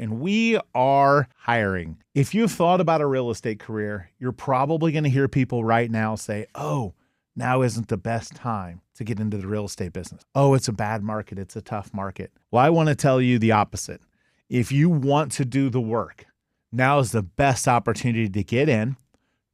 and we are hiring. If you've thought about a real estate career, you're probably going to hear people right now say, oh, now isn't the best time to get into the real estate business. Oh, it's a bad market. It's a tough market. Well, I want to tell you the opposite. If you want to do the work, now is the best opportunity to get in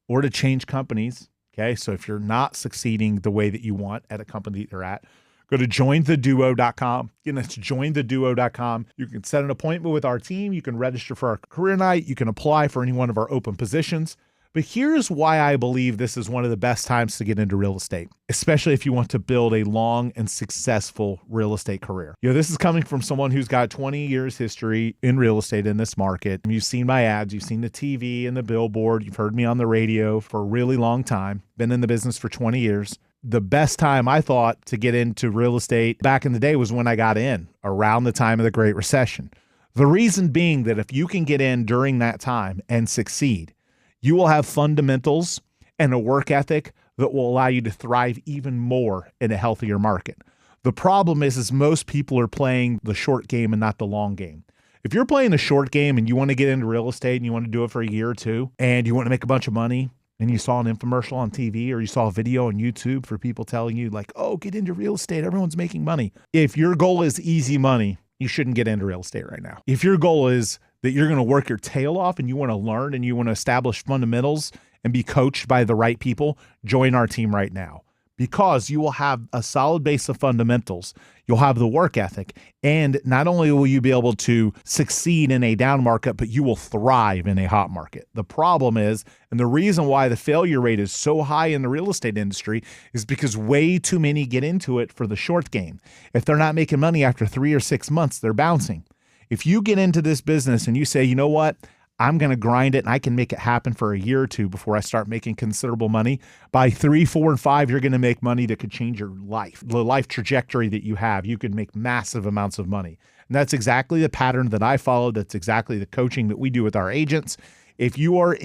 or to change companies. Okay, so if you're not succeeding the way that you want at a company that you're at, go to jointheduo.com. Again, that's jointheduo.com. You can set an appointment with our team. You can register for our career night. You can apply for any one of our open positions. But here's why I believe this is one of the best times to get into real estate, especially if you want to build a long and successful real estate career. This is coming from someone who's got 20 years history in real estate in this market. You've seen my ads, you've seen the TV and the billboard, you've heard me on the radio for a really long time, been in the business for 20 years. The best time I thought to get into real estate back in the day was when I got in around the time of the Great Recession. The reason being that if you can get in during that time and succeed, you will have fundamentals and a work ethic that will allow you to thrive even more in a healthier market. The problem is most people are playing the short game and not the long game. If you're playing the short game and you want to get into real estate and you want to do it for a year or two and you want to make a bunch of money and you saw an infomercial on TV or you saw a video on YouTube for people telling you like, oh, get into real estate, everyone's making money. If your goal is easy money, you shouldn't get into real estate right now. If your goal is that you're going to work your tail off and you want to learn and you want to establish fundamentals and be coached by the right people, join our team right now, because you will have a solid base of fundamentals. You'll have the work ethic, and not only will you be able to succeed in a down market, but you will thrive in a hot market. The problem is, and the reason why the failure rate is so high in the real estate industry is because way too many get into it for the short game. If they're not making money after 3 or 6 months, they're bouncing. If you get into this business and you say, you know what, I'm going to grind it and I can make it happen for a year or two before I start making considerable money. By 3, 4, and 5, you're going to make money that could change your life, the life trajectory that you have. You could make massive amounts of money. And that's exactly the pattern that I follow. That's exactly the coaching that we do with our agents. If you are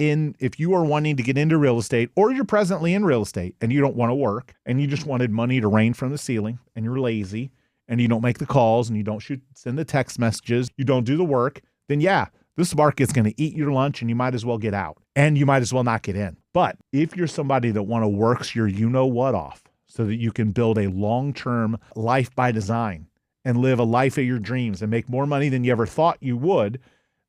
wanting to get into real estate, or you're presently in real estate and you don't want to work and you just wanted money to rain from the ceiling and you're lazy and you don't make the calls and you don't send the text messages, you don't do the work, then yeah, this market's going to eat your lunch and you might as well get out and you might as well not get in. But if you're somebody that want to work your you-know-what off so that you can build a long-term life by design and live a life of your dreams and make more money than you ever thought you would,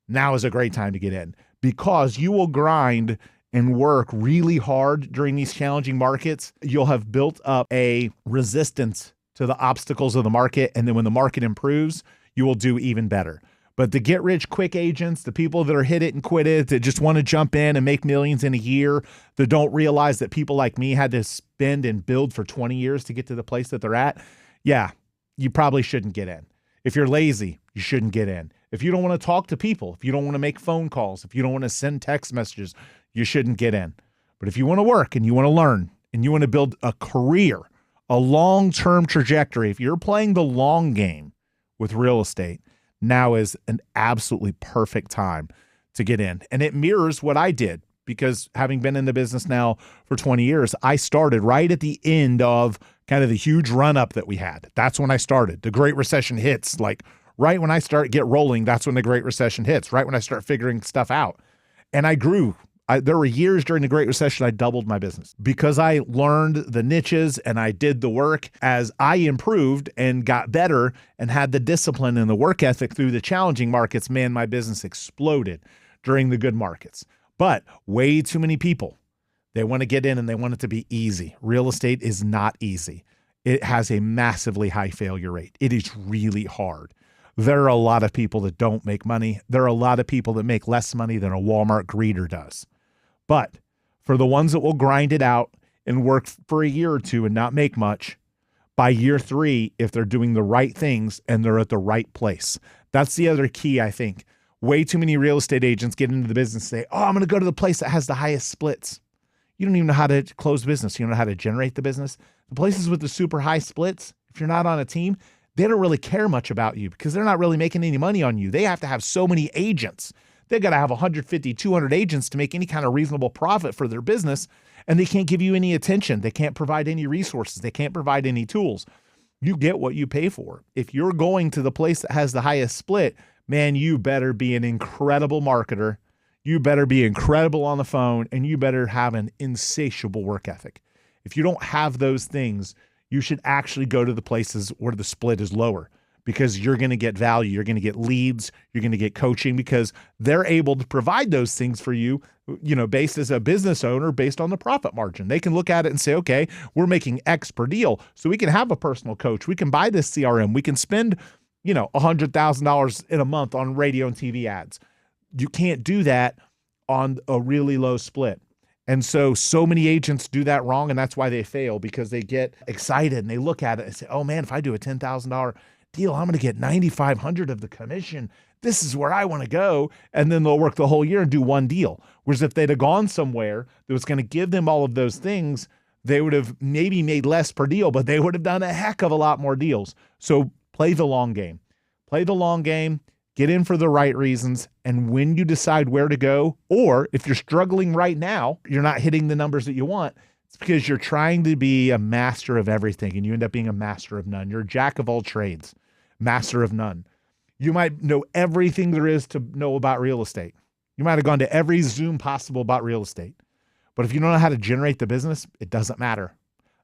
now is a great time to get in, because you will grind and work really hard during these challenging markets. You'll have built up a resistance to the obstacles of the market. And then when the market improves, you will do even better. But the get rich quick agents, the people that are hit it and quit it, that just want to jump in and make millions in a year, that don't realize that people like me had to spend and build for 20 years to get to the place that they're at, yeah, you probably shouldn't get in. If you're lazy, you shouldn't get in. If you don't want to talk to people, if you don't want to make phone calls, if you don't want to send text messages, you shouldn't get in. But if you want to work and you want to learn and you want to build a career, a long-term trajectory, if you're playing the long game with real estate, now is an absolutely perfect time to get in. And it mirrors what I did, because having been in the business now for 20 years, I started right at the end of kind of the huge run-up that we had. That's when I started. The Great Recession hits, like right when I get rolling, that's when the Great Recession hits, right when I start figuring stuff out. And I grew. There were years during the Great Recession I doubled my business because I learned the niches and I did the work. As I improved and got better and had the discipline and the work ethic through the challenging markets, man, my business exploded during the good markets. But way too many people, they want to get in and they want it to be easy. Real estate is not easy. It has a massively high failure rate. It is really hard. There are a lot of people that don't make money. There are a lot of people that make less money than a Walmart greeter does. But for the ones that will grind it out and work for a year or two and not make much, by year 3, if they're doing the right things and they're at the right place, that's the other key, I think. Way too many real estate agents get into the business and say, oh, I'm going to go to the place that has the highest splits. You don't even know how to close business. You don't know how to generate the business. The places with the super high splits, if you're not on a team, they don't really care much about you because they're not really making any money on you. They have to have so many agents. They got to have 150, 200 agents to make any kind of reasonable profit for their business, and they can't give you any attention. They can't provide any resources. They can't provide any tools. You get what you pay for. If you're going to the place that has the highest split, man, you better be an incredible marketer. You better be incredible on the phone, and you better have an insatiable work ethic. If you don't have those things, you should actually go to the places where the split is lower, because you're going to get value. You're going to get leads. You're going to get coaching, because they're able to provide those things for you, based as a business owner, based on the profit margin. They can look at it and say, okay, we're making X per deal, so we can have a personal coach. We can buy this CRM. We can spend, $100,000 in a month on radio and TV ads. You can't do that on a really low split. And so many agents do that wrong, and that's why they fail, because they get excited and they look at it and say, oh man, if I do a $10,000 deal, I'm going to get $9,500 of the commission. This is where I want to go. And then they'll work the whole year and do one deal. Whereas if they'd have gone somewhere that was going to give them all of those things, they would have maybe made less per deal, but they would have done a heck of a lot more deals. So play the long game. Play the long game. Get in for the right reasons. And when you decide where to go, or if you're struggling right now, you're not hitting the numbers that you want, it's because you're trying to be a master of everything, and you end up being a master of none. You're a jack of all trades, master of none. You might know everything there is to know about real estate. You might have gone to every Zoom possible about real estate. But if you don't know how to generate the business, it doesn't matter.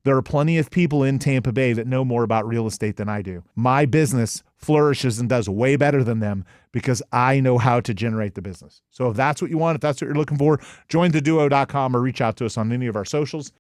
There are plenty of people in Tampa Bay that know more about real estate than I do. My business flourishes and does way better than them because I know how to generate the business. So if that's what you want, if that's what you're looking for, join theduo.com or reach out to us on any of our socials.